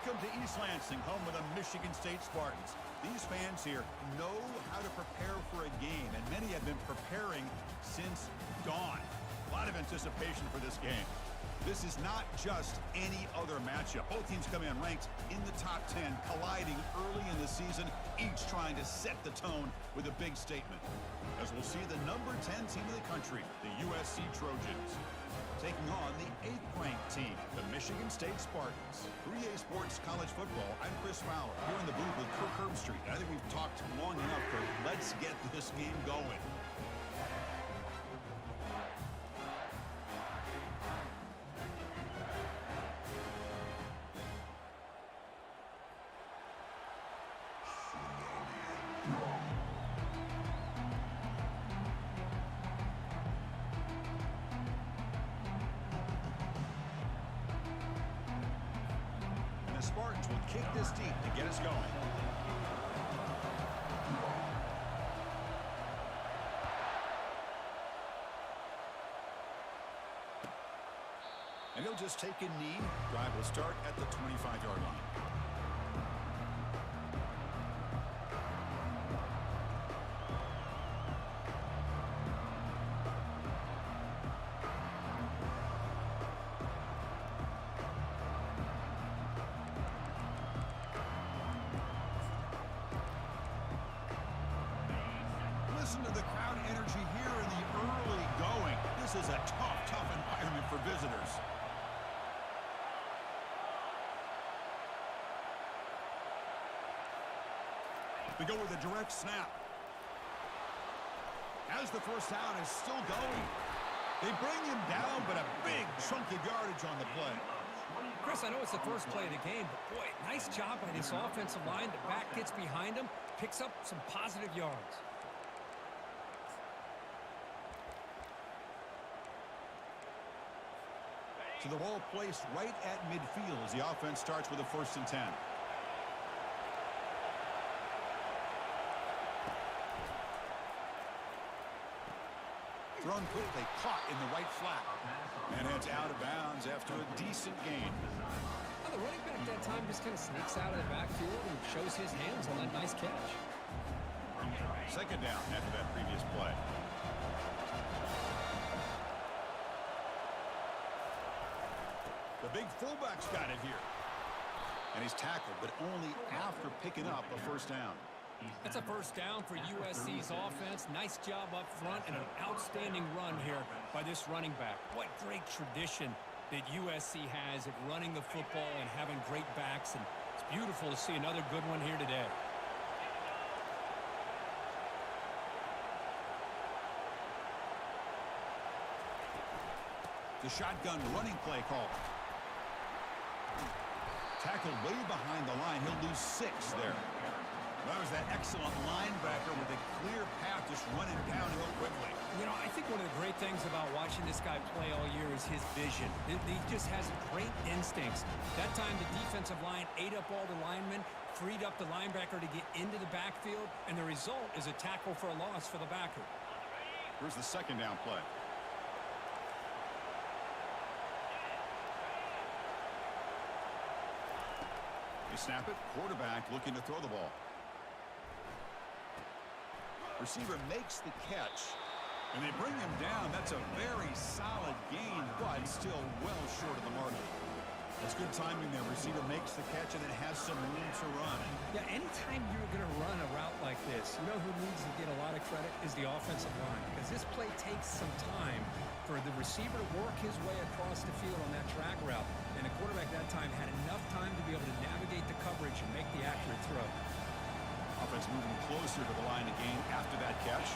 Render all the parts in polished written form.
Welcome to East Lansing, home of the Michigan State Spartans. These fans here know how to prepare for a game, and many have been preparing since dawn. A lot of anticipation for this game. This is not just any other matchup. Both teams come in ranked in the top 10, colliding early in the season, each trying to set the tone with a big statement. As we'll see the number 10 team in the country, the USC Trojans, taking on the 8th-ranked team, the Michigan State Spartans. 3A Sports College Football, I'm Chris Fowler, here in the booth with Kirk Herbstreit. I think we've talked long enough for let's get this game going. Spartans will kick this deep to get us going. And he'll just take a knee. Drive will start at the 25-yard line. Listen to the crowd energy here in the early going. This is a tough environment for visitors. They go with a direct snap. As the first down is still going. They bring him down, but a big chunk of yardage on the play. Chris, I know it's the first play of the game, but boy, nice job by this offensive line. The back gets behind him, picks up some positive yards. So the ball placed right at midfield as the offense starts with a 1st and 10. Thrown quickly, caught in the right flat. And it's out of bounds after a decent gain. Well, the running back that time just kind of sneaks out of the backfield and shows his hands on that nice catch. 2nd down after that previous play. The big fullback's got it here. And he's tackled, but only after picking up a 1st down. That's a 1st down for USC's offense. Nice job up front and an outstanding run here by this running back. What great tradition that USC has at running the football and having great backs. And it's beautiful to see another good one here today. The shotgun running play call. Tackled way behind the line. He'll lose 6 there. That was that excellent linebacker with a clear path just running downhill quickly. You know, I think one of the great things about watching this guy play all year is his vision. He just has great instincts. That time the defensive line ate up all the linemen, freed up the linebacker to get into the backfield, and the result is a tackle for a loss for the backer. Here's the 2nd down play. They snap it, quarterback looking to throw the ball. Receiver makes the catch, and they bring him down. That's a very solid gain, but still well short of the mark. That's good timing there. Receiver makes the catch, and it has some room to run. Yeah, anytime you're going to run a route like this, you know who needs to get a lot of credit is the offensive line, because this play takes some time for the receiver to work his way across the field on that track route, and the quarterback that time had enough time to be able to navigate the coverage and make the accurate throw. Offense moving closer to the line of game after that catch.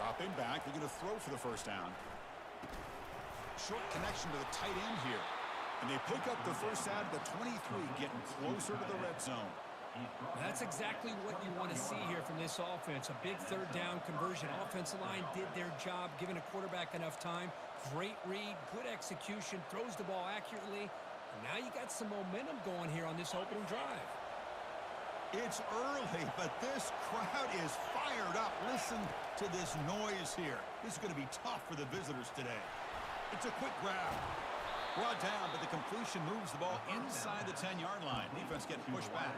Dropping back, looking to throw for the 1st down. Short connection to the tight end here. And they pick up the 1st down at the 23, getting closer to the red zone. That's exactly what you want to see here from this offense. A big 3rd down conversion. Offensive line did their job, giving a quarterback enough time. Great read, good execution, throws the ball accurately. And now you got some momentum going here on this opening drive. It's early, but this crowd is fired up. Listen to this noise here. This is going to be tough for the visitors today. It's a quick grab. Brought down, but the completion moves the ball inside the 10-yard line. Defense getting pushed back.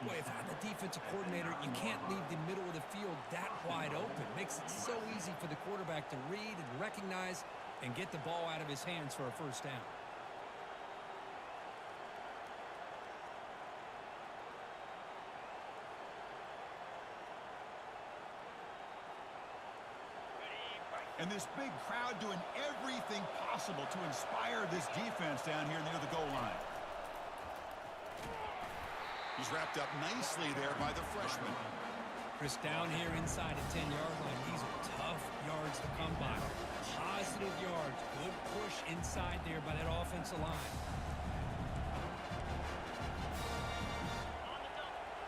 Boy, if I'm the defensive coordinator, you can't leave the middle of the field that wide open. Makes it so easy for the quarterback to read and recognize and get the ball out of his hands for a first down. And this big crowd doing everything possible to inspire this defense down here near the goal line. He's wrapped up nicely there by the freshman. Chris, down here inside the 10-yard line, these are tough yards to come by. Positive yards. Good push inside there by that offensive line.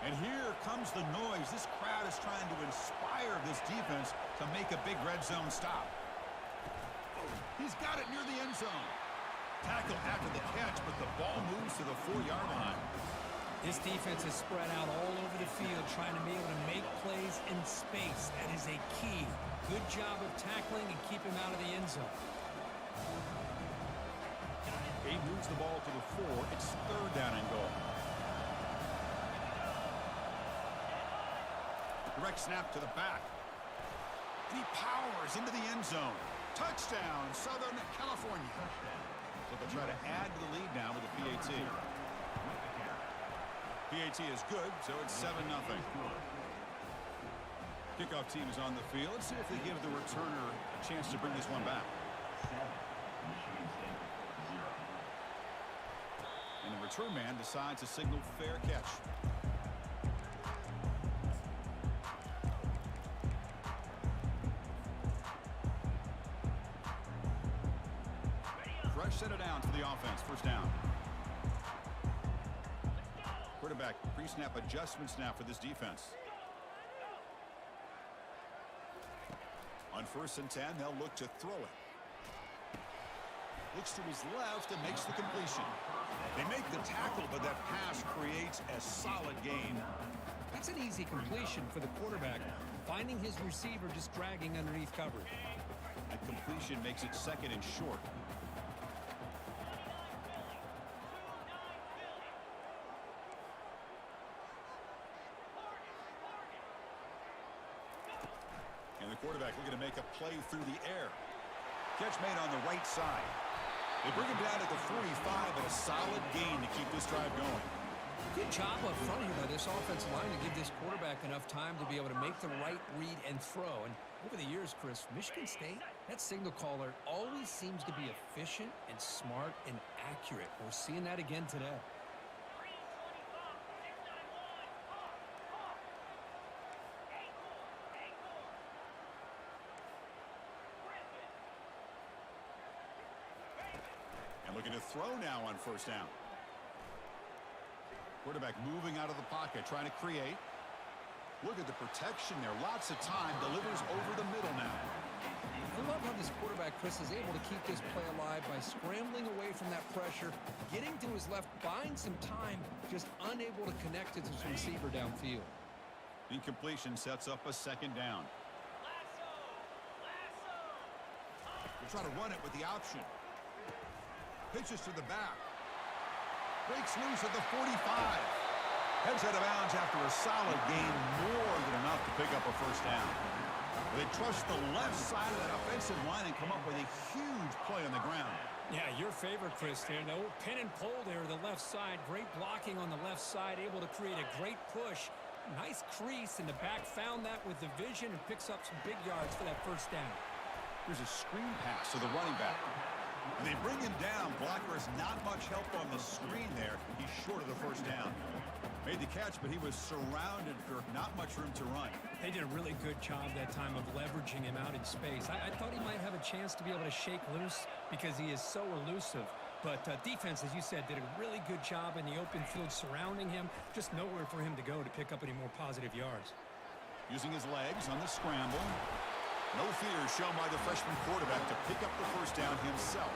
And here comes the noise. This crowd is trying to inspire this defense to make a big red zone stop. He's got it near the end zone. Tackle after the catch, but the ball moves to the 4-yard line. This defense is spread out all over the field, trying to be able to make plays in space. That is a key. Good job of tackling and keep him out of the end zone. He moves the ball to the 4. It's 3rd down and goal. Direct snap to the back. And he powers into the end zone. Touchdown, Southern California. So they'll try to add to the lead now with the PAT. PAT is good, so it's 7-0. Kickoff team is on the field. Let's see if they give the returner a chance to bring this one back. And the return man decides to signal fair catch. Fresh set it down to the offense. First down. Quarterback pre-snap adjustments now for this defense. On 1st and 10, they'll look to throw it. Looks to his left and makes the completion. They make the tackle, but that pass creates a solid gain. That's an easy completion for the quarterback, finding his receiver just dragging underneath coverage. That completion makes it 2nd and short. And the quarterback looking to make a play through the air. Catch made on the right side. They bring him down at the 45, but a solid gain to keep this drive going. Good job up front here by this offensive line to give this quarterback enough time to be able to make the right read and throw. And over the years, Chris, Michigan State, that signal caller always seems to be efficient and smart and accurate. We're seeing that again today. Looking to throw now on 1st down. Quarterback moving out of the pocket, trying to create. Look at the protection there. Lots of time. Delivers over the middle now. I love how this quarterback, Chris, is able to keep this play alive by scrambling away from that pressure, getting to his left, buying some time, just unable to connect to his receiver downfield. Incompletion sets up a 2nd down. They'll try to run it with the option. Pitches to the back. Breaks loose at the 45. Heads out of bounds after a solid gain, more than enough to pick up a 1st down. They trust the left side of that offensive line and come up with a huge play on the ground. Yeah, your favorite, Chris, there. No pin and pull there to the left side. Great blocking on the left side, able to create a great push. Nice crease, and the back found that with the vision and picks up some big yards for that 1st down. Here's a screen pass to the running back. And they bring him down. Blocker has not much help on the screen there. He's short of the 1st down. Made the catch, but he was surrounded for not much room to run. They did a really good job that time of leveraging him out in space. I thought he might have a chance to be able to shake loose because he is so elusive. But defense, as you said, did a really good job in the open field surrounding him. Just nowhere for him to go to pick up any more positive yards. Using his legs on the scramble. No fear shown by the freshman quarterback to pick up the 1st down himself.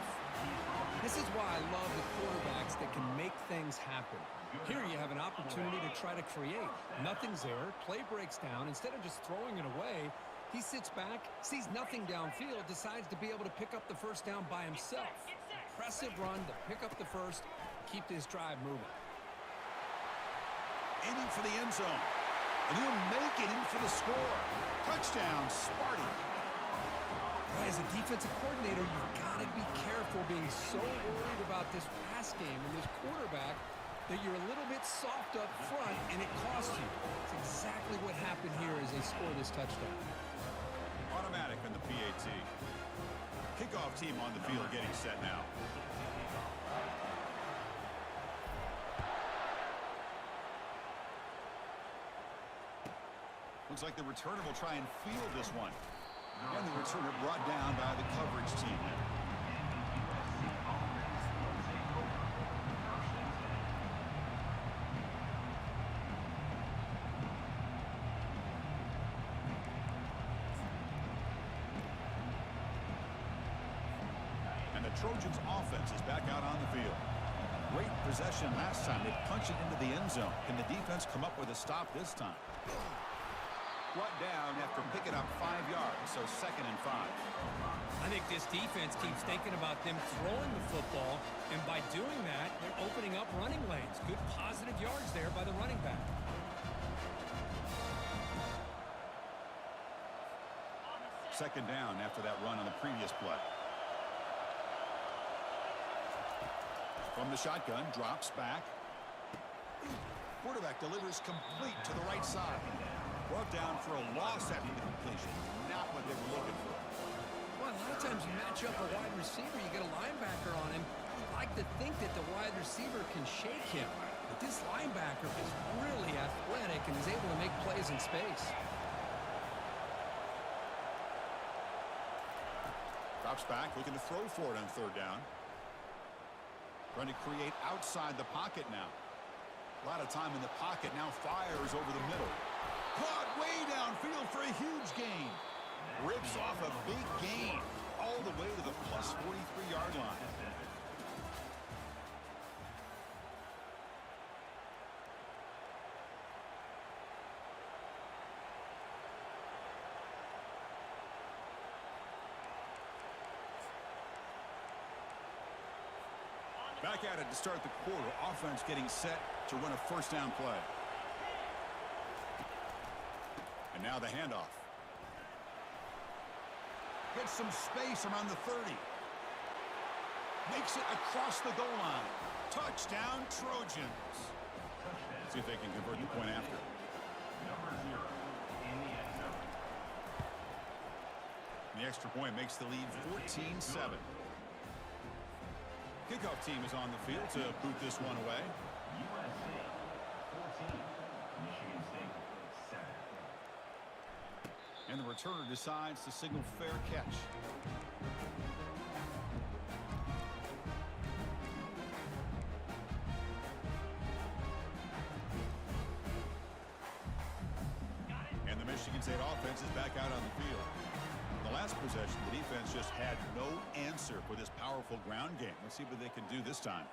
This is why I love the quarterbacks that can make things happen. Here you have an opportunity to try to create. Nothing's there. Play breaks down. Instead of just throwing it away, he sits back, sees nothing downfield, decides to be able to pick up the 1st down by himself. impressive run to pick up the first, keep this drive moving. Aiming for the end zone. And he'll make it in for the score. Touchdown, Sparty. As a defensive coordinator, you've got to be careful being so worried about this pass game and this quarterback that you're a little bit soft up front and it costs you. It's exactly what happened here as they score this touchdown. Automatic on the PAT. Kickoff team on the field getting set now. Looks like the returner will try and field this one. And the returner brought down by the coverage team. And the Trojans offense is back out on the field. Great possession last time. They punch it into the end zone. Can the defense come up with a stop this time? Brought down after picking up 5 yards, so 2nd and 5. I think this defense keeps thinking about them throwing the football, and by doing that, they're opening up running lanes. Good positive yards there by the running back. Second down after that run on the previous play. From the shotgun, drops back. Quarterback delivers complete to the right side. Brought down for a loss after the completion. Not what they were looking for. Well, a lot of times you match up a wide receiver, you get a linebacker on him. You like to think that the wide receiver can shake him. But this linebacker is really athletic and is able to make plays in space. Drops back, looking to throw for it on 3rd down. Trying to create outside the pocket now. A lot of time in the pocket, now fires over the middle. Caught way downfield for a huge gain. Rips off a big gain all the way to the plus 43-yard line. Back at it to start the quarter. Offense getting set to run a 1st down play. And now the handoff. Gets some space around the 30. Makes it across the goal line. Touchdown, Trojans. See if they can convert the point after. The extra point makes the lead 14-7. Kickoff team is on the field to boot this one away. And the returner decides to signal fair catch. And the Michigan State offense is back out on the field. The last possession, the defense just had no answer for this powerful ground game. Let's see what they can do this time.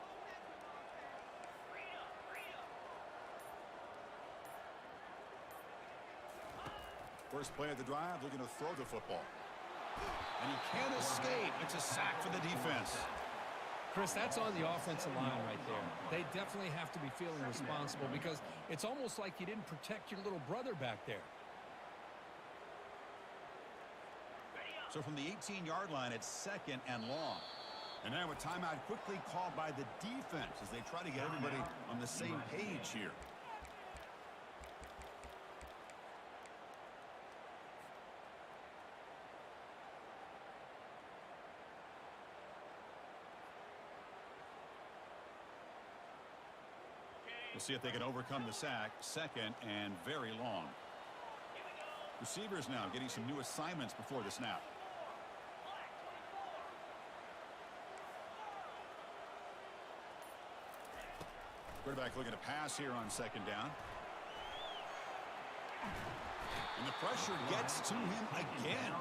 First play of the drive, looking to throw the football. And he can't escape. It's a sack for the defense. Chris, that's on the offensive line right there. They definitely have to be feeling responsible because it's almost like you didn't protect your little brother back there. So from the 18-yard line, it's 2nd and long. And now a timeout quickly called by the defense as they try to get everybody on the same page here. We'll see if they can overcome the sack. 2nd and very long. Receivers now getting some new assignments before the snap. Quarterback looking to pass here on 2nd down. And the pressure gets to him again.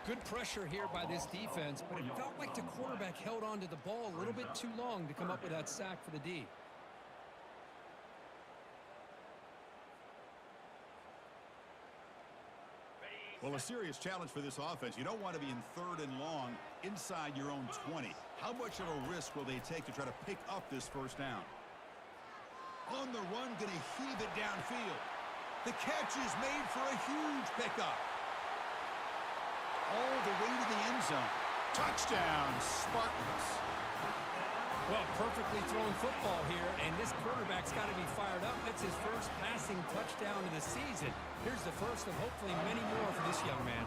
Good pressure here by this defense, but it felt like the quarterback held on to the ball a little bit too long to come up with that sack for the D. Well, a serious challenge for this offense. You don't want to be in 3rd and long inside your own 20. How much of a risk will they take to try to pick up this first down? On the run, going to heave it downfield. The catch is made for a huge pickup. All the way to the end zone. Touchdown, Spartans. Well, perfectly thrown football here, and this quarterback's got to be fired up. It's his first passing touchdown of the season. Here's the first of hopefully many more for this young man.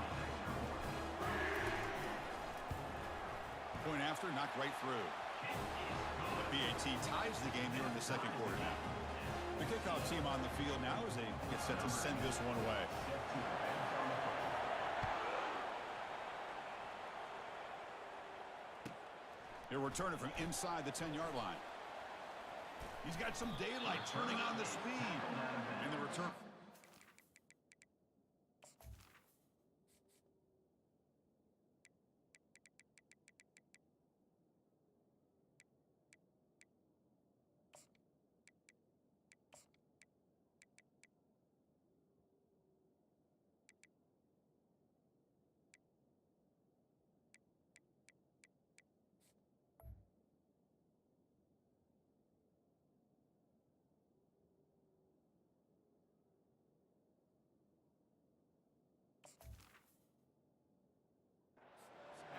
Point after, knocked right through. The BAT ties the game here in the second quarter now. The kickoff team on the field now as they get set to send this one away. He'll return it from inside the 10-yard line. He's got some daylight turning on the speed. And the return.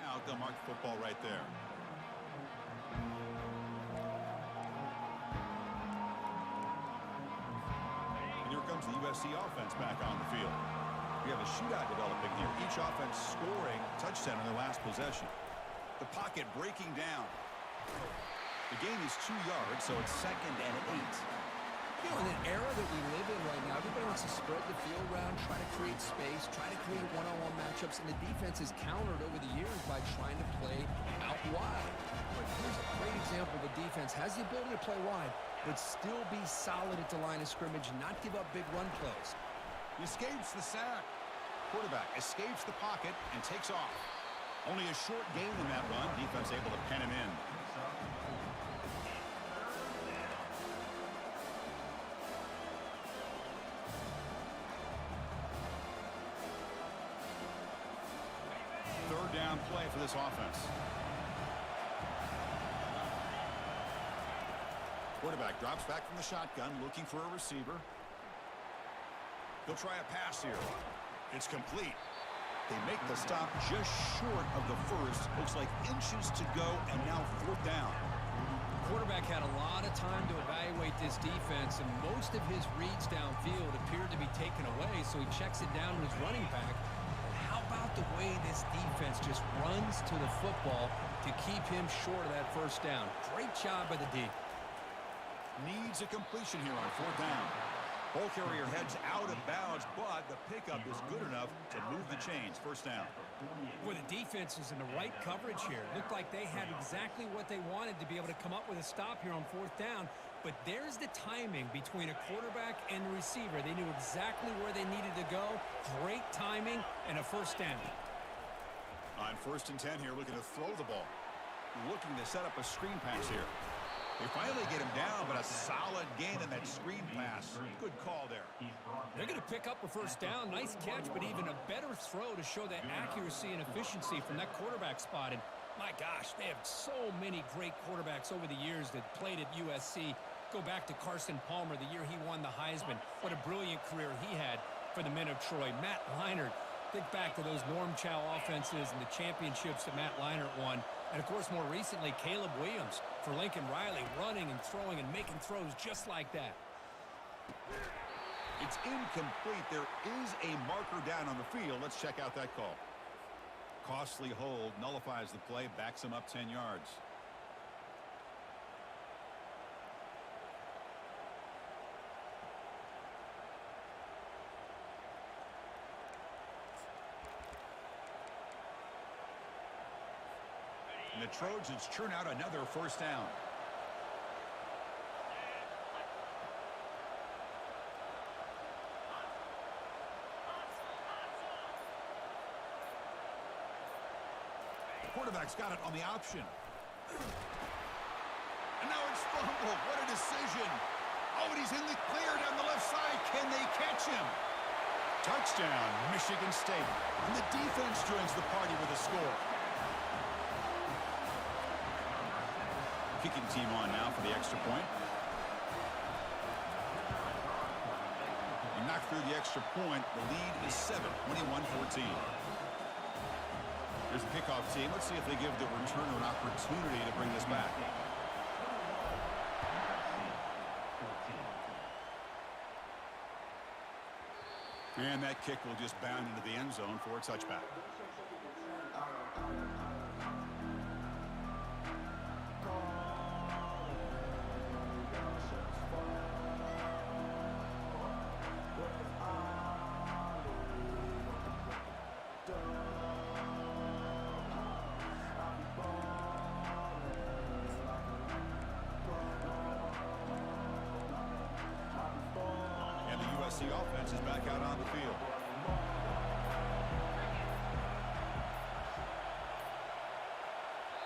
Out, they'll mark football right there. And here comes the USC offense back on the field. We have a shootout developing here. Each offense scoring touchdown in their last possession. The pocket breaking down. The gain is 2 yards, so it's 2nd and 8. You know, in an era that we live in right now, everybody wants to spread the field around, try to create space, try to create one-on-one matchups, and the defense is countered over the years by trying to play out wide. But here's a great example. The defense has the ability to play wide, but still be solid at the line of scrimmage, not give up big run plays. He escapes the sack. Quarterback escapes the pocket and takes off. Only a short gain in that run. Defense able to pen him in. Third down play for this offense. Quarterback drops back from the shotgun, looking for a receiver. He'll try a pass here. It's complete. They make the stop just short of the first. Looks like inches to go, and now 4th down. Quarterback had a lot of time to evaluate this defense, and most of his reads downfield appeared to be taken away, so he checks it down to his running back. How about the way this defense just runs to the football to keep him short of that first down? Great job by the D. Needs a completion here on 4th down. Ball carrier heads out of bounds, but the pickup is good enough to move the chains. First down. Boy, the defense is in the right coverage here. Looked like they had exactly what they wanted to be able to come up with a stop here on 4th down. But there's the timing between a quarterback and the receiver. They knew exactly where they needed to go. Great timing and a first down. On 1st and 10 here, looking to throw the ball. Looking to set up a screen pass here. They finally get him down, but a solid gain in that screen pass. Good call there. They're going to pick up a first down. Nice catch, but even a better throw to show that accuracy and efficiency from that quarterback spot. And my gosh, they have so many great quarterbacks over the years that played at USC. Go back to Carson Palmer, the year he won the Heisman. What a brilliant career he had for the men of Troy. Matt Leinart, think back to those Norm Chow offenses and the championships that Matt Leinart won. And, of course, more recently, Caleb Williams for Lincoln Riley, running and throwing and making throws just like that. It's incomplete. There is a marker down on the field. Let's check out that call. Costly hold, nullifies the play, backs him up 10 yards. And the Trojans churn out another first down. Quarterback's got it on the option. And now it's fumbled. What a decision. Oh, and he's in the clear down the left side. Can they catch him? Touchdown, Michigan State. And the defense joins the party with a score. Kicking team on now for the extra point. And knocked through the extra point. The lead is 7, 21-14. Here's the kickoff team. Let's see if they give the returner an opportunity to bring this back. And that kick will just bound into the end zone for a touchback. The offense is back out on the field.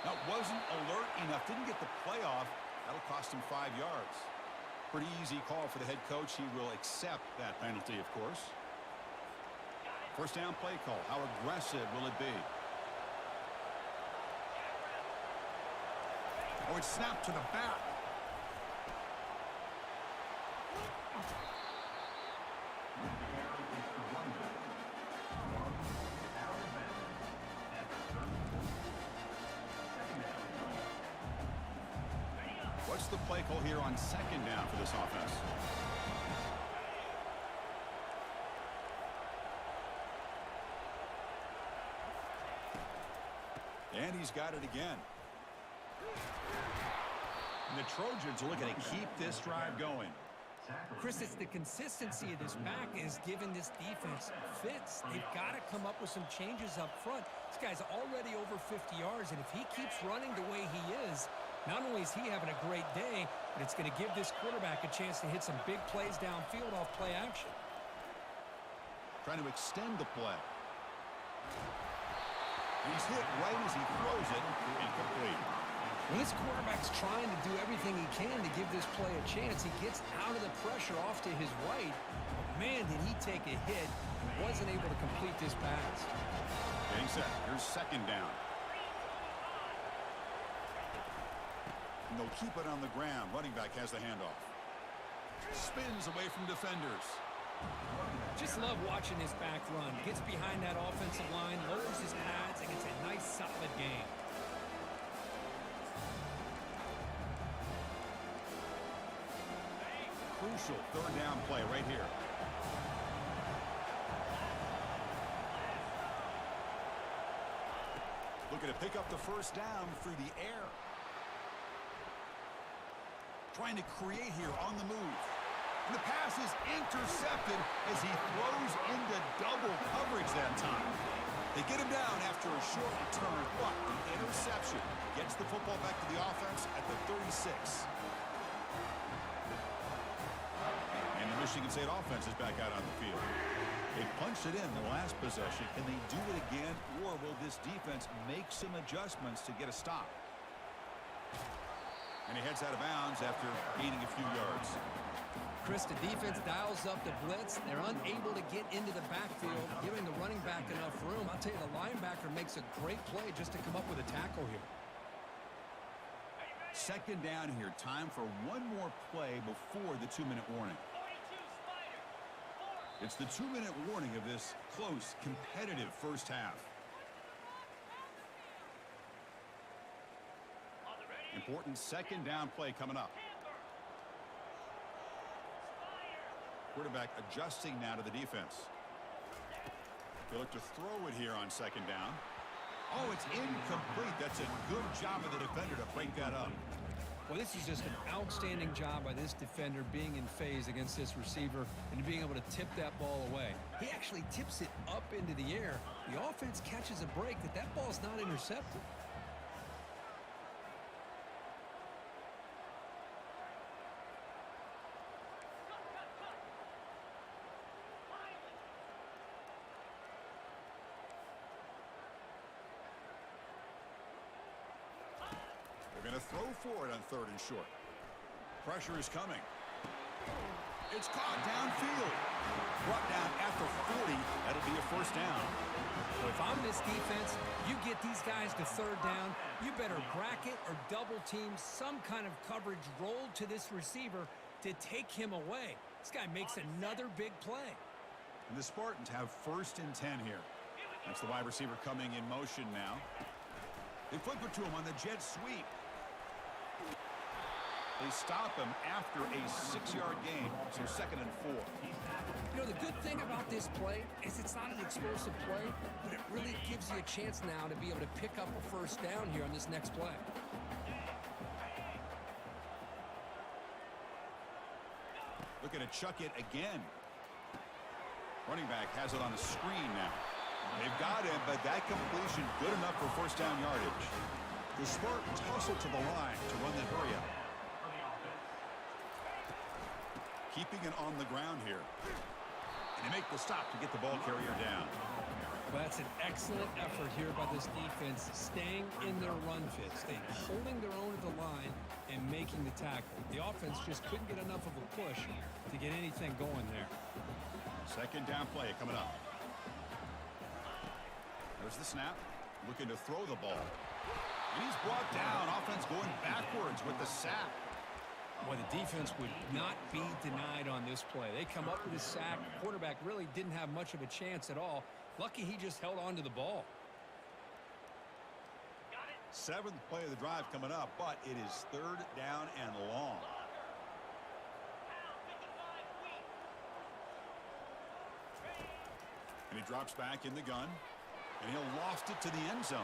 Now, wasn't alert enough. Didn't get the play off. That'll cost him 5 yards. Pretty easy call for the head coach. He will accept that penalty, of course. First down play call. How aggressive will it be? Oh, it's snapped to the back. What's the play call here on second down for this offense? And he's got it again. And the Trojans are looking to keep this drive going. Chris, it's the consistency of this back is giving this defense fits. They've got to come up with some changes up front. This guy's already over 50 yards, and if he keeps running the way he is, not only is he having a great day, but it's going to give this quarterback a chance to hit some big plays downfield off play action. Trying to extend the play. He's hit right as he throws it. Incomplete. When this quarterback's trying to do everything he can to give this play a chance, he gets out of the pressure off to his right. But man, did he take a hit and wasn't able to complete this pass. Getting set. Here's second down. And they'll keep it on the ground. Running back has the handoff. Spins away from defenders. Just love watching this back run. Gets behind that offensive line, lowers his pads, and gets a nice, solid game. Crucial third down play right here. Looking to pick up the first down through the air. Trying to create here on the move. And the pass is intercepted as he throws into double coverage that time. They get him down after a short return, but the interception gets the football back to the offense at the 36. And the Michigan State offense is back out on the field. They punched it in the last possession. Can they do it again, or will this defense make some adjustments to get a stop? And he heads out of bounds after gaining a few yards. Chris, the defense dials up the blitz. They're unable to get into the backfield, giving the running back enough room. I'll tell you, the linebacker makes a great play just to come up with a tackle here. Second down here. Time for one more play before the 2-minute warning. It's the 2-minute warning of this close, competitive first half. Important second down play coming up. Quarterback adjusting now to the defense. They look to throw it here on second down. Oh, it's incomplete. That's a good job of the defender to break that up. Well, this is just an outstanding job by this defender being in phase against this receiver and being able to tip that ball away. He actually tips it up into the air. The offense catches a break that ball's not intercepted. They're going to throw for it on third and short. Pressure is coming. It's caught downfield. Brought down at the 40. That'll be a first down. Well, if I'm this defense, you get these guys to third down, you better bracket or double team some kind of coverage rolled to this receiver to take him away. This guy makes another big play. And the Spartans have 1st and 10 here. That's the wide receiver coming in motion now. They flip it to him on the jet sweep. They stop him after a 6-yard gain, so 2nd and 4. You know, the good thing about this play is it's not an explosive play, but it really gives you a chance now to be able to pick up a first down here on this next play. Looking to chuck it again. Running back has it on the screen now. They've got him, but that completion good enough for first down yardage. The Spartans hustle to the line to run the hurry up. Keeping it on the ground here. And they make the stop to get the ball carrier down. Well, that's an excellent effort here by this defense, staying in their run fit, staying holding their own at the line and making the tackle. The offense just couldn't get enough of a push to get anything going there. 2nd down play coming up. There's the snap. Looking to throw the ball. And he's brought down. Offense going backwards with the sack. Well, the defense would not be denied on this play. They come up with a sack. The quarterback really didn't have much of a chance at all. Lucky he just held on to the ball. 7th play of the drive coming up, but it is 3rd down and long. And he drops back in the gun, and he'll loft it to the end zone.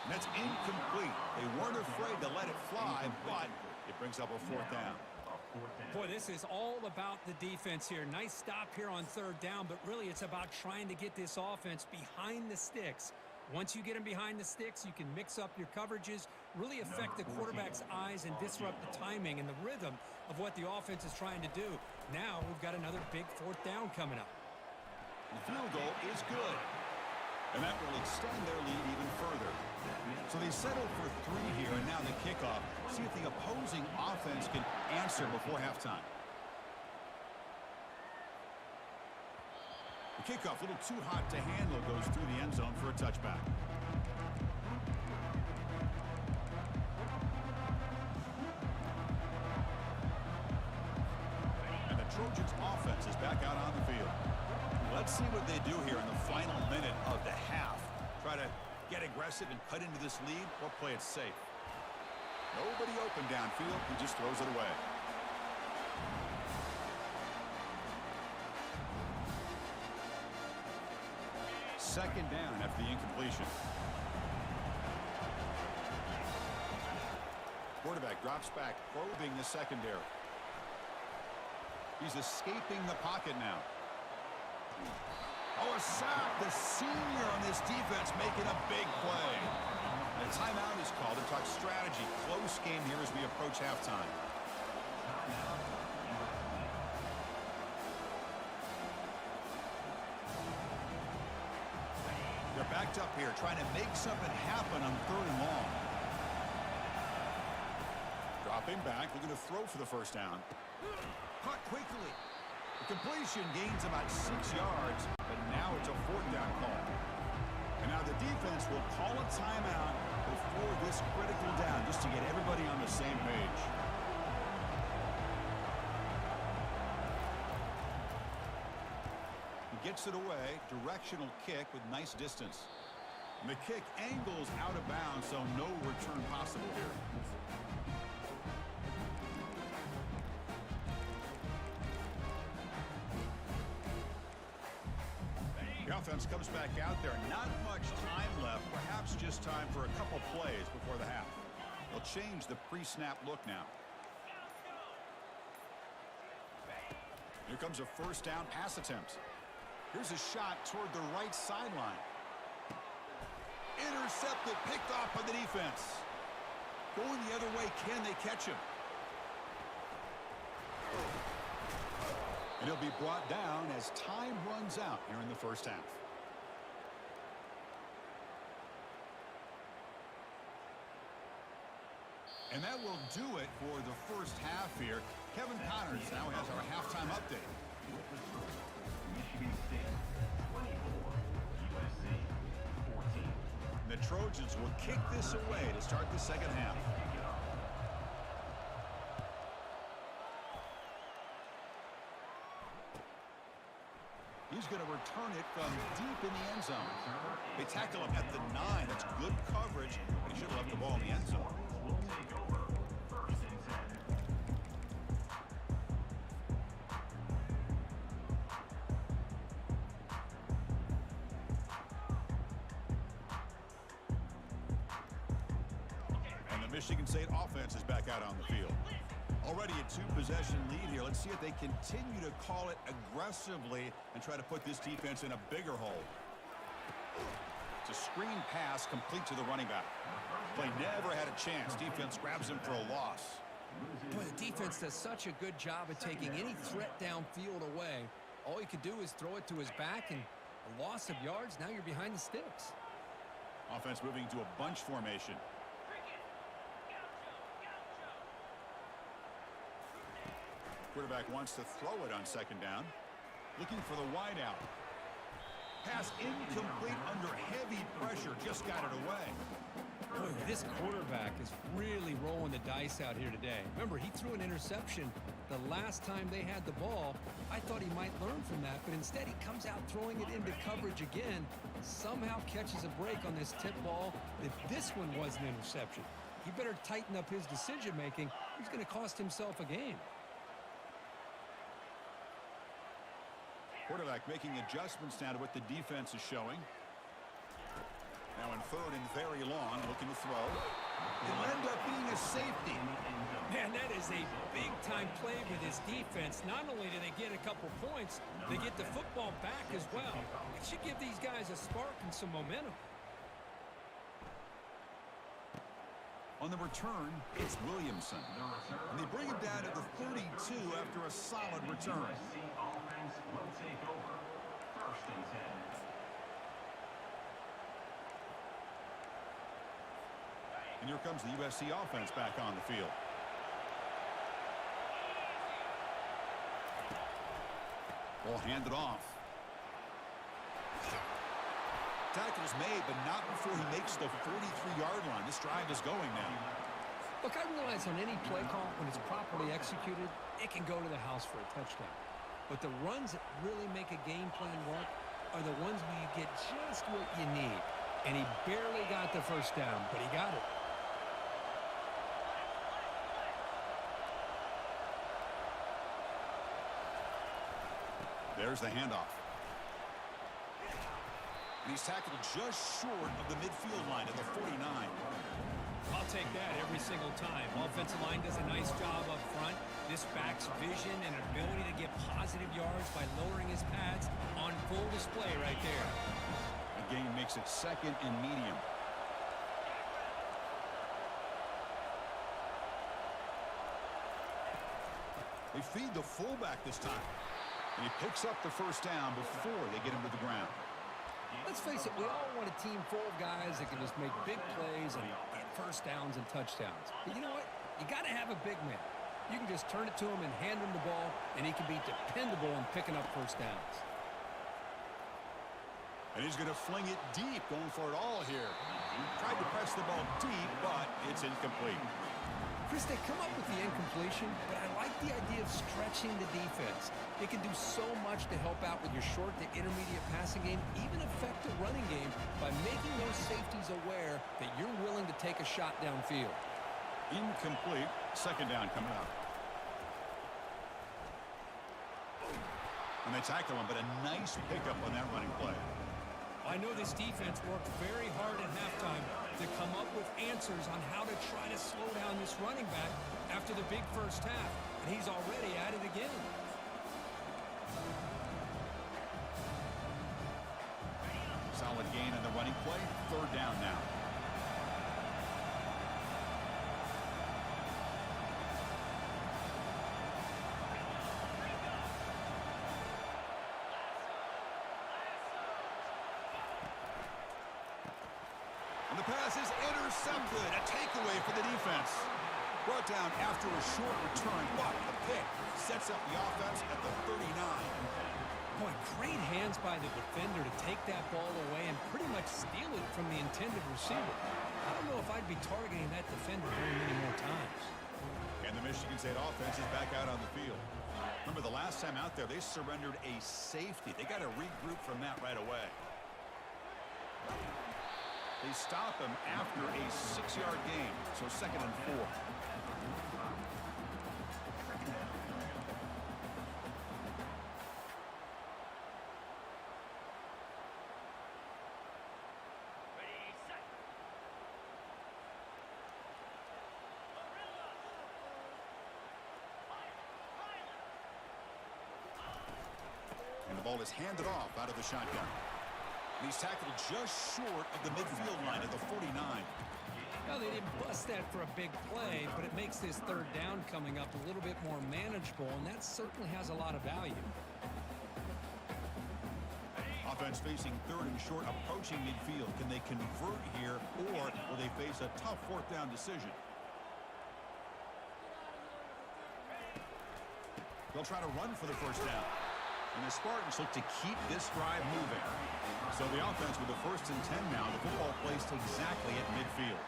And that's incomplete. They weren't afraid to let it fly, but it brings up a 4th down. Boy, this is all about the defense here. Nice stop here on 3rd down, but really it's about trying to get this offense behind the sticks. Once you get them behind the sticks, you can mix up your coverages, really affect the quarterback's eyes and disrupt the timing and the rhythm of what the offense is trying to do. Now we've got another big 4th down coming up. The field goal is good. And that will extend their lead even further. So they settle for 3 here, and now the kickoff. See if the opposing offense can answer before halftime. The kickoff, a little too hot to handle, goes through the end zone for a touchback. And the Trojans' offense is back out on the field. Let's see what they do here in the final minute of the half. Try to get aggressive and cut into this lead, or play it safe. Nobody open downfield. He just throws it away. Second down after the incompletion. Quarterback drops back, probing the secondary. He's escaping the pocket now. Oh, a sack. The senior on this defense making a big play. And a timeout is called to talk strategy. Close game here as we approach halftime. They're backed up here trying to make something happen on 3rd and long. Dropping back, looking to throw for the first down. Caught quickly. The completion gains about 6 yards, but now it's a 4th down call. And now the defense will call a timeout before this critical down, just to get everybody on the same page. He gets it away, directional kick with nice distance. And the kick angles out of bounds, so no return possible here. The offense comes back out there. Not much time left. Perhaps just time for a couple plays before the half. They'll change the pre-snap look now. Here comes a first down pass attempt. Here's a shot toward the right sideline. Intercepted, picked off by the defense. Going the other way, can they catch him? And he'll be brought down as time runs out here in the first half. And that will do it for the first half here. Kevin Connors now has our halftime update. Michigan State 24, USC 14. The Trojans will kick this away to start the second half. He's going to return it from deep in the end zone. They tackle him at the 9. That's good coverage, but he should have left the ball in the end zone. Will take over first and 10. And the Michigan State offense is back out on the field. Already a 2-possession lead here. Let's see if they continue to call it aggressively and try to put this defense in a bigger hole. It's a screen pass complete to the running back. Play never had a chance. Defense grabs him for a loss. Boy, the defense does such a good job of taking any threat downfield away. All you could do is throw it to his back, and a loss of yards, now you're behind the sticks. Offense moving to a bunch formation. Quarterback wants to throw it on second down. Looking for the wide out. Pass incomplete under heavy pressure. Just got it away. Boy, this quarterback is really rolling the dice out here today. Remember, he threw an interception the last time they had the ball. I thought he might learn from that, but instead he comes out throwing it into coverage again. Somehow catches a break on this tip ball. If this one was an interception, he better tighten up his decision-making. He's going to cost himself a game. Quarterback making adjustments now to what the defense is showing. Now in third and very long, looking to throw. It'll end up being a safety. Man, that is a big-time play with his defense. Not only do they get a couple points, they get the football back as well. It should give these guys a spark and some momentum. On the return, it's Williamson. And they bring him down to the 32 after a solid return. USC offense will take over first and 10. And here comes the USC offense back on the field. Ball handed off. Tackle's made, but not before he makes the 43-yard line. This drive is going now. Look, I realize on any play call, when it's properly executed, it can go to the house for a touchdown. But the runs that really make a game plan work are the ones where you get just what you need. And he barely got the first down, but he got it. There's the handoff. And he's tackled just short of the midfield line at the 49. I'll take that every single time. Offensive line does a nice job up front. This back's vision and ability to get positive yards by lowering his pads on full display right there. The game makes it second and medium. They feed the fullback this time. And he picks up the first down before they get him to the ground. Let's face it, we all want a team full of guys that can just make big plays and get first downs and touchdowns. But you know what? You got to have a big man. You can just turn it to him and hand him the ball, and he can be dependable in picking up first downs. And he's going to fling it deep, going for it all here. Tried to press the ball deep, but it's incomplete. Chris, they come up with the incompletion, but I like the idea of stretching the defense. It can do so much to help out with your short to intermediate passing game, even affect the running game by making those safeties aware that you're willing to take a shot downfield. Incomplete. Second down coming up. And they tackle him, but a nice pickup on that running play. I know this defense worked very hard at halftime to come up with answers on how to try to slow down this running back after the big first half. And he's already at it again. Solid gain in the running play. Third down now. And the pass is intercepted. A takeaway for the defense. Brought down after a short return. What a pick. Sets up the offense at the 39. Boy, great hands by the defender to take that ball away and pretty much steal it from the intended receiver. I don't know if I'd be targeting that defender very many more times. And the Michigan State offense is back out on the field. Remember, the last time out there, they surrendered a safety. They got to regroup from that right away. They stop him after a 6-yard gain, so 2nd and 4. And the ball is handed off out of the shotgun. And he's tackled just short of the midfield line at the 49. Well, they didn't bust that for a big play, but it makes this 3rd down coming up a little bit more manageable, and that certainly has a lot of value. Offense facing 3rd and short, approaching midfield. Can they convert here, or will they face a tough 4th down decision? They'll try to run for the 1st down. And the Spartans look to keep this drive moving. So the offense with the 1st and 10 now. The football placed exactly at midfield.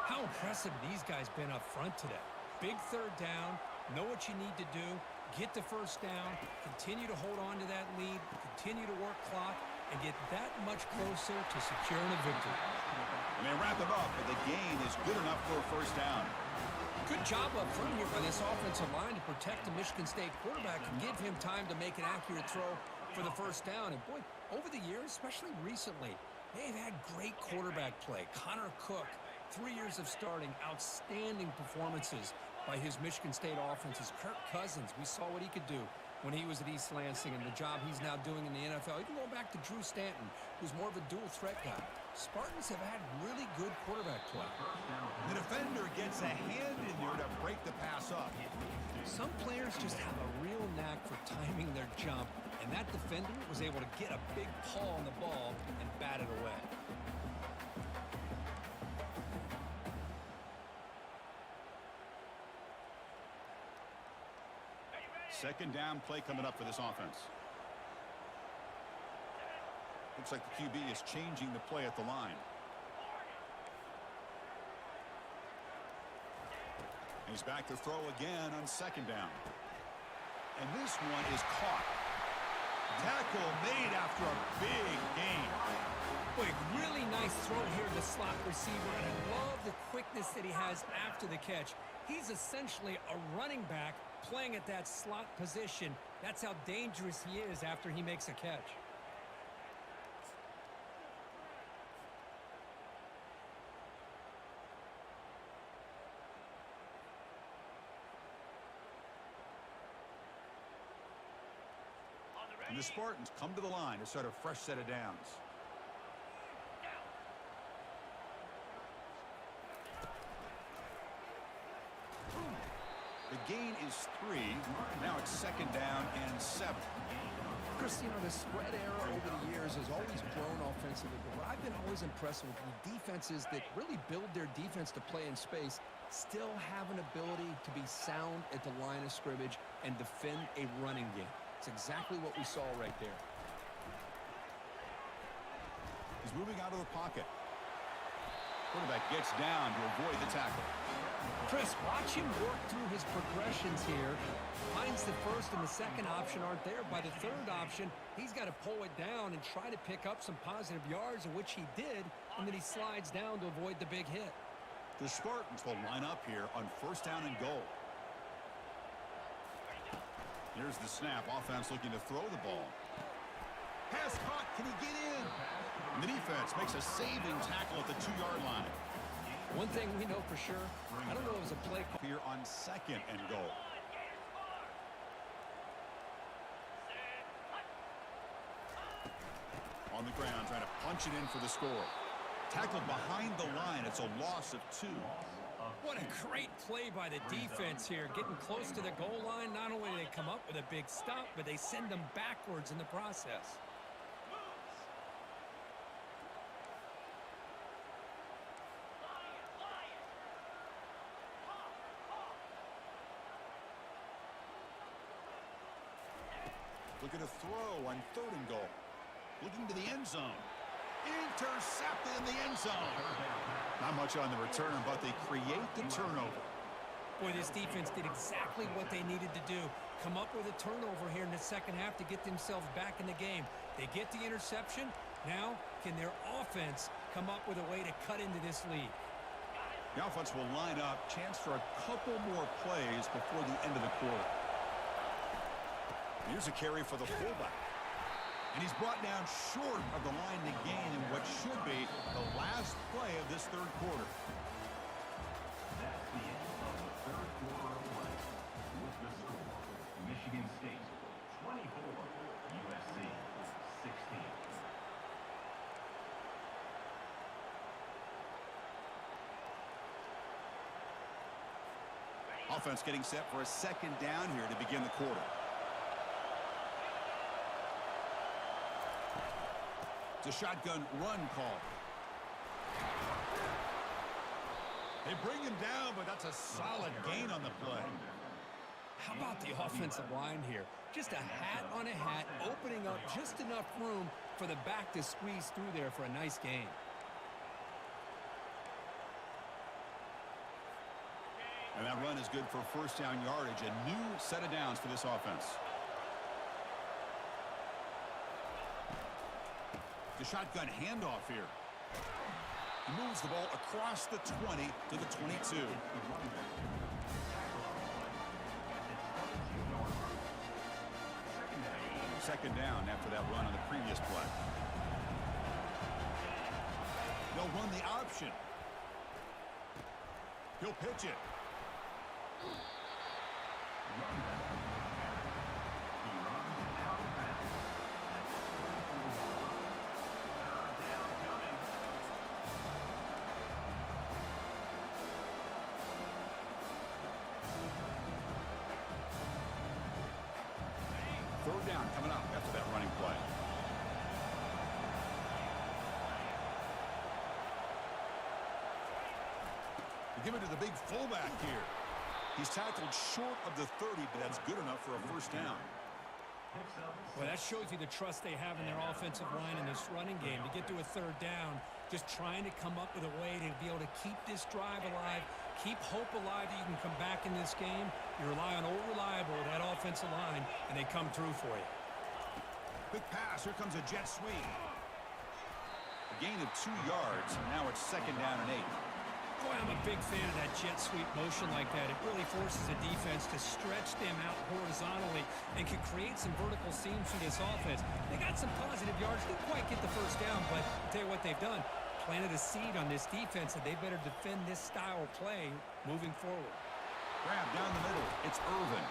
How impressive these guys been up front today. Big 3rd down, know what you need to do, get the 1st down, continue to hold on to that lead, continue to work clock, and get that much closer to securing a victory. And they wrap it up, but the gain is good enough for a 1st down. Good job up front here by this offensive line to protect the Michigan State quarterback and give him time to make an accurate throw for the 1st down. And boy, over the years, especially recently, they've had great quarterback play. Connor Cook, 3 years of starting, outstanding performances by his Michigan State offenses. Kirk Cousins, we saw what he could do when he was at East Lansing and the job he's now doing in the NFL. Even going back to Drew Stanton, who's more of a dual threat guy. Spartans have had really good quarterback play. The defender gets a hand in there to break the pass up. Some players just have a real knack for timing their jump, and that defender was able to get a big paw on the ball and bat it away. Second down play coming up for this offense. Looks like the QB is changing the play at the line. He's back to throw again on 2nd down. And this one is caught. Tackle made after a big gain. Boy, really nice throw here to the slot receiver, and I love the quickness that he has after the catch. He's essentially a running back playing at that slot position. That's how dangerous he is after he makes a catch. And the Spartans come to the line to start a fresh set of downs. The gain is 3. Now it's 2nd down and 7. Chris, you know, the spread era over the years has always grown offensively, but what I've been always impressed with the defenses that really build their defense to play in space still have an ability to be sound at the line of scrimmage and defend a running game. It's exactly what we saw right there. He's moving out of the pocket. Quarterback gets down to avoid the tackle. Chris, watch him work through his progressions here. Finds the 1st and the 2nd option aren't there. By the 3rd option, he's got to pull it down and try to pick up some positive yards, of which he did, and then he slides down to avoid the big hit. The Spartans will line up here on 1st down and goal. Here's the snap. Offense looking to throw the ball. Pass caught. Can he get in? And the defense makes a saving tackle at the 2-yard line. One thing we know for sure, I don't know if it was a play call here on 2nd and goal. On the ground, trying to punch it in for the score. Tackled behind the line. It's a loss of 2. What a great play by the defense here. Getting close to the goal line, not only do they come up with a big stop, but they send them backwards in the process. Looking to throw on 3rd and goal. Looking to the end zone. Intercepted in the end zone. Not much on the return, but they create the turnover. Boy, this defense did exactly what they needed to do. Come up with a turnover here in the second half to get themselves back in the game. They get the interception. Now, can their offense come up with a way to cut into this lead? The offense will line up. Chance for a couple more plays before the end of the quarter. Here's a carry for the fullback. And he's brought down short of the line to gain in what should be the last play of this 3rd quarter. That's the end of the 3rd quarter of play. With the score, Michigan State 24, USC 16. Offense getting set for a 2nd down here to begin the quarter. It's a shotgun run call. They bring him down, but that's a solid gain on the play. How about the offensive line here? Just a hat on a hat, opening up just enough room for the back to squeeze through there for a nice gain. And that run is good for 1st down yardage. A new set of downs for this offense. The shotgun handoff here. He moves the ball across the 20 to the 22. 2nd down after that run on the previous play. They'll run the option. He'll pitch it. Third down coming up after that running play. They give it to the big fullback here. He's tackled short of the 30, but that's good enough for a 1st down. Well, that shows you the trust they have in their offensive line in this running game to get to a 3rd down, just trying to come up with a way to be able to keep this drive alive, keep hope alive that you can come back in this game. You rely on old reliable, that offensive line, and they come through for you. Quick pass. Here comes a jet sweep. A gain of 2 yards. Now it's 2nd down and 8. Boy, I'm a big fan of that jet sweep motion like that. It really forces a defense to stretch them out horizontally and can create some vertical seams through this offense. They got some positive yards. Didn't quite get the 1st down, but I'll tell you what they've done. Planted a seed on this defense that they better defend this style of play moving forward. Grab down the middle. It's Irvin.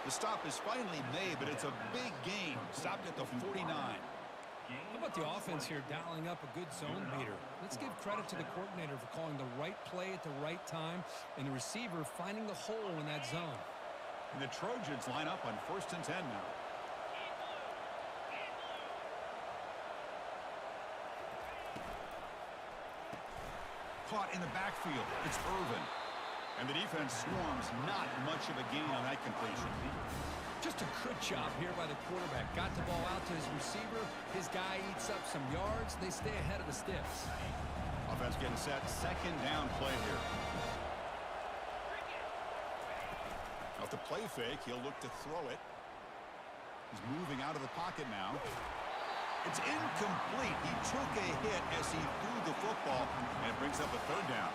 The stop is finally made, but it's a big gain. Stopped at the 49. How about the offense here dialing up a good zone beater? Let's give credit to the coordinator for calling the right play at the right time and the receiver finding the hole in that zone. And the Trojans line up on 1st and 10 now. Caught in the backfield. It's Irvin. And the defense swarms. Not much of a gain on that completion. Just a good job here by the quarterback. Got the ball out to his receiver. His guy eats up some yards. They stay ahead of the Stiffs. Offense getting set. 2nd down play here. Off the play fake, he'll look to throw it. He's moving out of the pocket now. It's incomplete. He took a hit as he threw the football, and it brings up a 3rd down.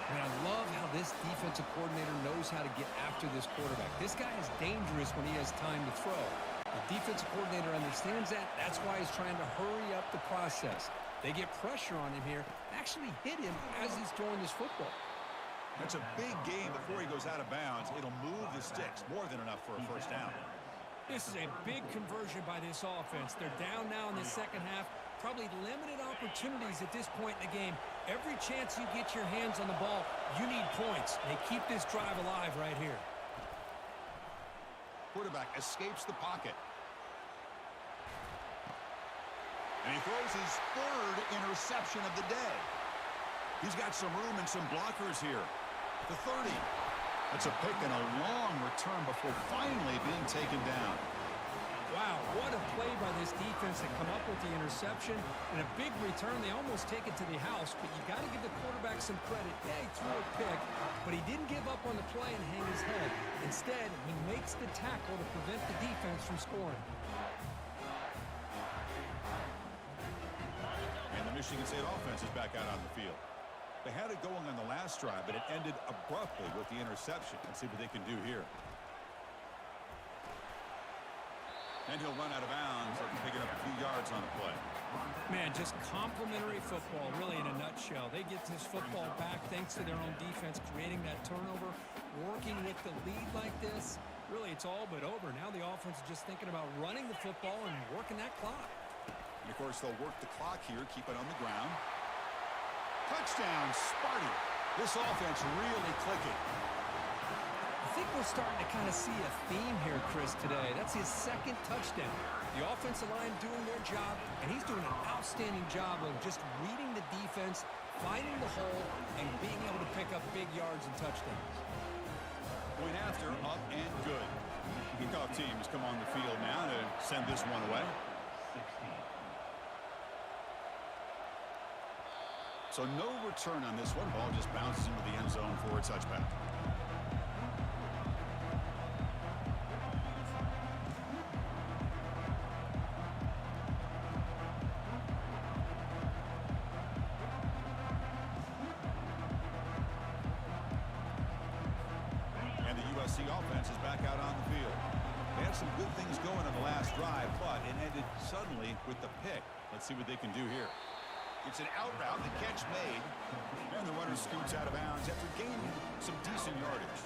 And I love how this defensive coordinator knows how to get after this quarterback. This guy is dangerous when he has time to throw. The defensive coordinator understands that. That's why he's trying to hurry up the process. They get pressure on him here, actually hit him as he's throwing this football. That's a big gain before he goes out of bounds. It'll move the sticks. More than enough for a 1st down. This is a big conversion by this offense. They're down now in the second half. Probably limited opportunities at this point in the game. Every chance you get your hands on the ball, you need points. They keep this drive alive right here. Quarterback escapes the pocket. And he throws his 3rd interception of the day. He's got some room and some blockers here. The 30. That's a pick and a long return before finally being taken down. Wow, what a play by this defense to come up with the interception and a big return. They almost take it to the house, but you got to give the quarterback some credit. Yeah, he threw a pick, but he didn't give up on the play and hang his head. Instead, he makes the tackle to prevent the defense from scoring. And the Michigan State offense is back out on the field. They had it going on the last drive, but it ended abruptly with the interception. Let's see what they can do here. And he'll run out of bounds after picking up a few yards on the play. Man, just complimentary football, really, in a nutshell. They get this football back thanks to their own defense, creating that turnover, working with the lead like this. Really, it's all but over. Now the offense is just thinking about running the football and working that clock. And, of course, they'll work the clock here, keep it on the ground. Touchdown, Sparty. This offense really clicking. I think we're starting to kind of see a theme here, Chris, today. That's his second touchdown. The offensive line doing their job, and he's doing an outstanding job of just reading the defense, finding the hole, and being able to pick up big yards and touchdowns. Point after, up and good. Kickoff teams come on the field now to send this one away. 16. So no return on this one. Ball just bounces into the end zone for a touchback. And the USC offense is back out on the field. They had some good things going on the last drive, but it ended suddenly with the pick. Let's see what they can do here. It's an out route, the catch made, and the runner scoots out of bounds after gaining some decent yardage.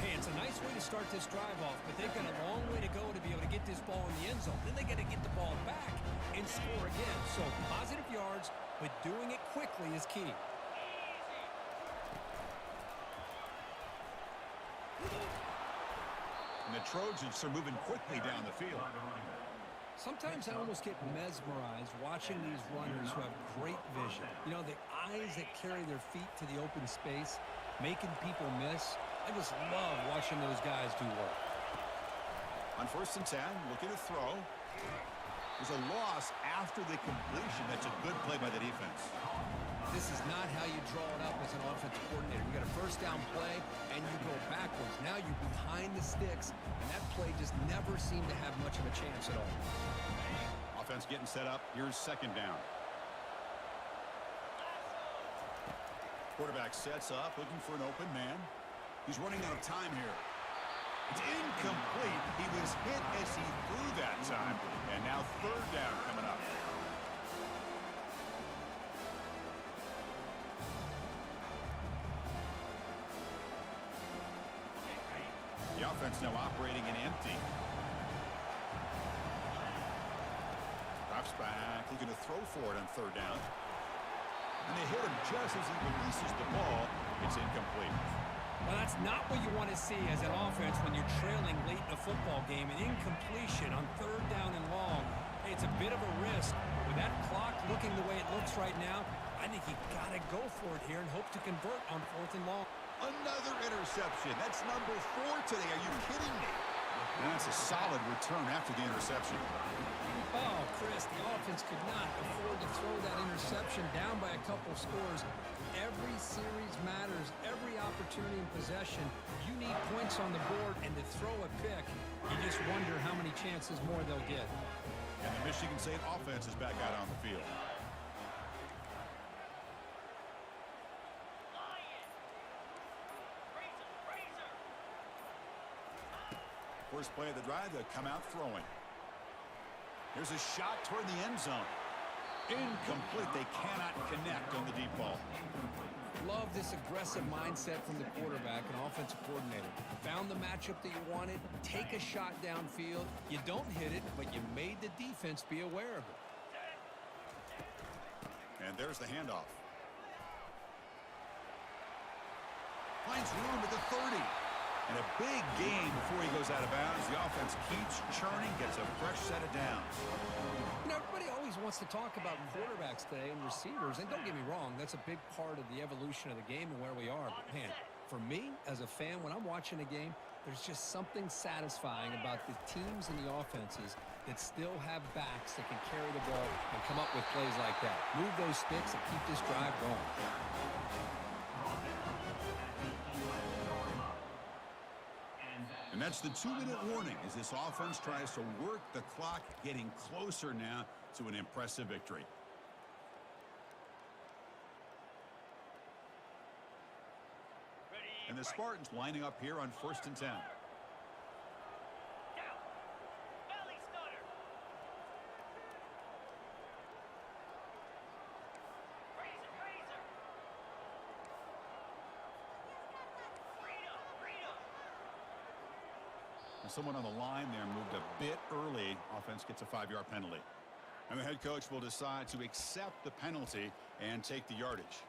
Hey, it's a nice way to start this drive off, but they've got a long way to go to be able to get this ball in the end zone. Then they got to get the ball back and score again. So positive yards, but doing it quickly is key. And the Trojans are moving quickly down the field. Sometimes I almost get mesmerized watching these runners who have great vision. You know, the eyes that carry their feet to the open space, making people miss. I just love watching those guys do work. On 1st and 10, looking to throw. There's a loss after the completion. That's a good play by the defense. This is not how you draw it up as an offensive coordinator. You got a first down play, and you go backwards. Now you're behind the sticks, and that play just never seemed to have much of a chance at all. Offense getting set up. Here's 2nd down. Quarterback sets up, looking for an open man. He's running out of time here. It's incomplete. He was hit as he threw that time. And now 3rd down coming up. The offense now operating in empty. Drops back, looking to throw for it on 3rd down. And they hit him just as he releases the ball. It's incomplete. Well, that's not what you want to see as an offense when you're trailing late in a football game. An incompletion on 3rd down and long. Hey, it's a bit of a risk. With that clock looking the way it looks right now, I think you got to go for it here and hope to convert on 4th and long. Another interception. That's number 4 today. Are you kidding me? And that's a solid return after the interception. Oh, Chris, the offense could not afford to throw that interception down by a couple scores. Every series matters. Every opportunity in possession. You need points on the board, and to throw a pick, you just wonder how many chances more they'll get. And the Michigan State offense is back out on the field. First play of the drive, they'll come out throwing. Here's a shot toward the end zone. Incomplete. They cannot connect on the deep ball. Love this aggressive mindset from the quarterback and offensive coordinator. Found the matchup that you wanted, take a shot downfield. You don't hit it, but you made the defense be aware of it. And there's the handoff. Finds room at the 30. And a big gain before he goes out of bounds. The offense keeps churning, gets a fresh set of downs. You know, everybody always wants to talk about quarterbacks today and receivers. And don't get me wrong, that's a big part of the evolution of the game and where we are. But, man, For me, as a fan, when I'm watching a game, there's just something satisfying about the teams and the offenses that still have backs that can carry the ball and come up with plays like that. Move those sticks and keep this drive going. And that's the 2-minute warning as this offense tries to work the clock, getting closer now to an impressive victory. And the Spartans lining up here on 1st and 10. And someone on the line there moved a bit early. Offense gets a 5-yard penalty. And the head coach will decide to accept the penalty and take the yardage.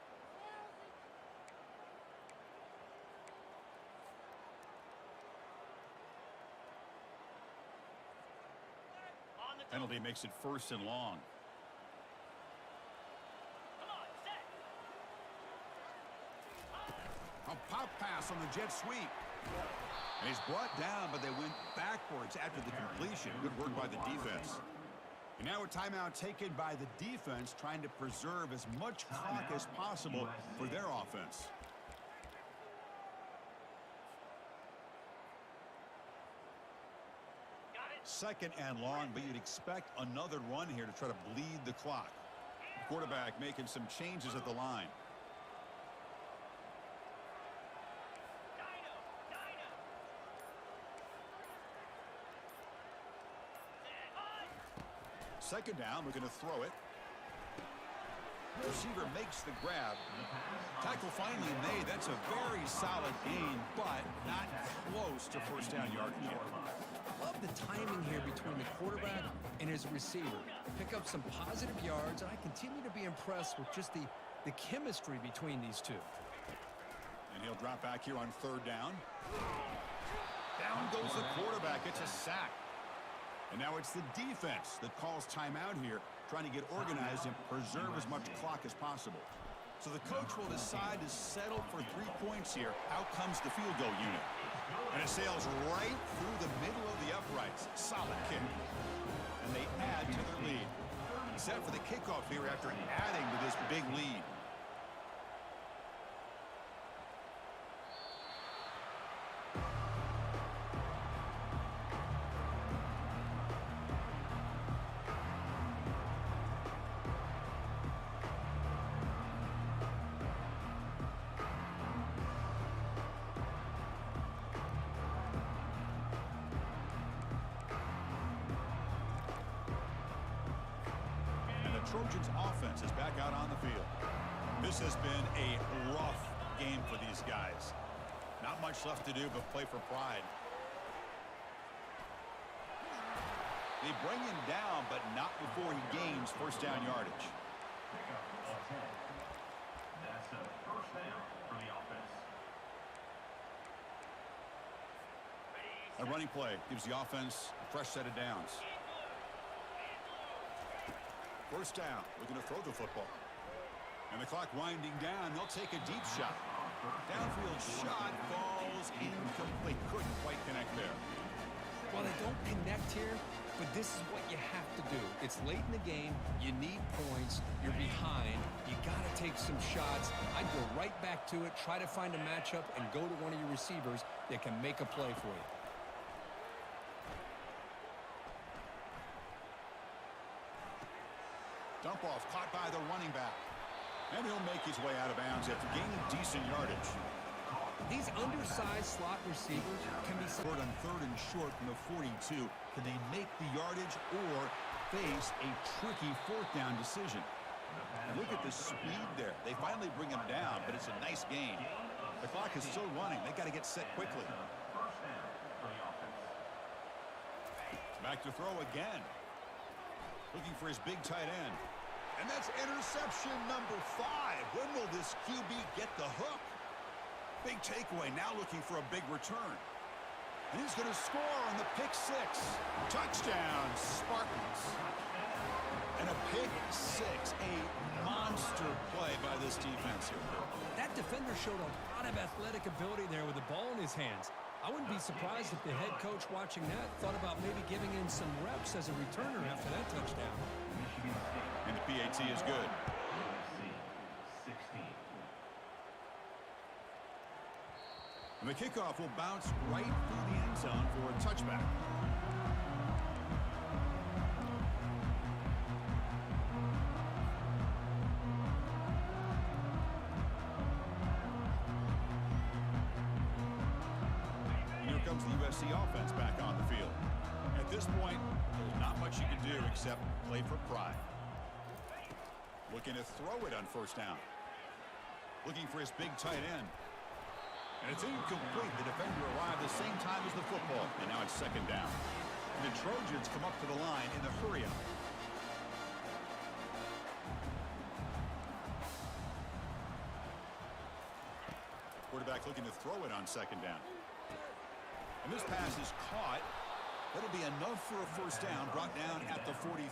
Penalty makes it 1st and long. A pop pass on the jet sweep. And he's brought down, but they went backwards after the completion. Good work by the defense. And now a timeout taken by the defense, trying to preserve as much clock as possible for their offense. Second and long, but you'd expect another run here to try to bleed the clock. The quarterback making some changes at the line. Second down, we're going to throw it. Receiver makes the grab. Tackle finally made. That's a very solid gain, but not close to 1st down yardage yet. Love the timing here between the quarterback and his receiver. Pick up some positive yards, and I continue to be impressed with just the chemistry between these two. And he'll drop back here on 3rd down. Down goes the quarterback. It's a sack. And now it's the defense that calls timeout here, trying to get organized and preserve as much clock as possible. So the coach will decide to settle for 3 points here. Out comes the field goal unit. And it sails right through the middle of the uprights. Solid kick. And they add to their lead. Set for the kickoff here after adding to this big lead. Trojans offense is back out on the field. This has been a rough game for these guys. Not much left to do but play for pride. They bring him down, but not before he gains 1st down yardage. That's a 1st down for the offense. A running play gives the offense a fresh set of downs. 1st down, looking to throw the football. And the clock winding down, they'll take a deep shot. Downfield shot falls incomplete. Couldn't quite connect there. Well, they don't connect here, but this is what you have to do. It's late in the game. You need points. You're behind. You got to take some shots. I'd go right back to it, try to find a matchup, and go to one of your receivers that can make a play for you. Dump off caught by the running back. And he'll make his way out of bounds after gaining decent yardage. These undersized slot receivers can be on 3rd and short from the 42. Can they make the yardage or face a tricky 4th down decision? And look at the speed there. They finally bring him down, but it's a nice gain. The clock is still running. They got to get set quickly. Back to throw again. Looking for his big tight end. And that's interception number 5. When will this QB get the hook? Big takeaway, now looking for a big return. And he's going to score on the pick 6. Touchdown, Spartans. And a pick six, a monster play by this defense here. That defender showed a lot of athletic ability there with the ball in his hands. I wouldn't be surprised if the head coach watching that thought about maybe giving in some reps as a returner after that touchdown. And the PAT is good. And the kickoff will bounce right through the end zone for a touchback. And here comes the USC offense back on the field. At this point, there's not much you can do except play for pride. Looking to throw it on first down. Looking for his big tight end. And it's incomplete. The defender arrived the same time as the football. And now it's second down. And the Trojans come up to the line in the hurry-up. Quarterback looking to throw it on second down. And this pass is caught. That'll be enough for a first down, brought down at the 43.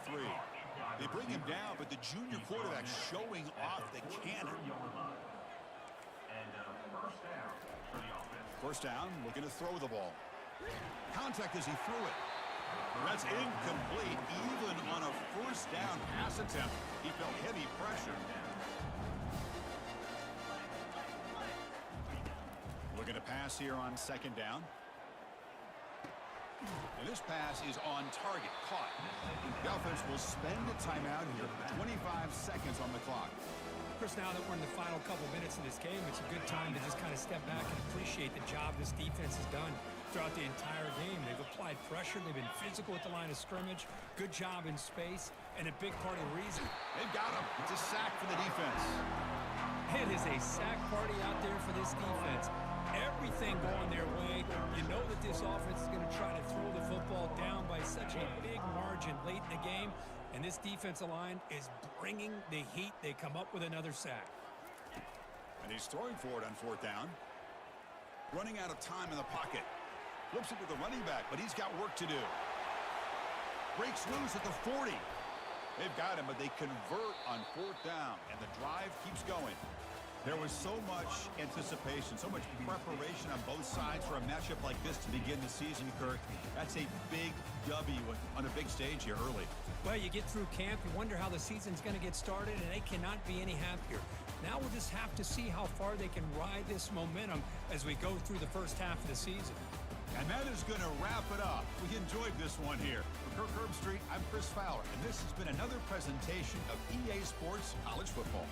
They bring him down, but the junior quarterback showing off the cannon. First down, looking to throw the ball. Contact as he threw it. That's incomplete. Even on a first down pass attempt, he felt heavy pressure. Looking to pass here on second down. And this pass is on target, caught. The offense will spend a timeout here. 25 seconds on the clock. Chris, now that we're in the final couple minutes of this game, it's a good time to just kind of step back and appreciate the job this defense has done throughout the entire game. They've applied pressure. They've been physical at the line of scrimmage. Good job in space. And a big part of the reason. They've got him. It's a sack for the defense. It is a sack party out there for this defense. Everything going their way. You know that this offense is going to try to throw the football down by such a big margin late in the game. And this defensive line is bringing the heat. They come up with another sack. And he's throwing for it on fourth down. Running out of time in the pocket. Flips it to the running back, but he's got work to do. Breaks loose at the 40. They've got him, but they convert on fourth down, and the drive keeps going. There was so much anticipation, so much preparation on both sides for a matchup like this to begin the season, Kirk. That's a big W on a big stage here early. Well, you get through camp, you wonder how the season's going to get started, and they cannot be any happier. Now we'll just have to see how far they can ride this momentum as we go through the first half of the season. And that is going to wrap it up. We enjoyed this one here. For Kirk Herbstreit, I'm Chris Fowler, and this has been another presentation of EA Sports College Football.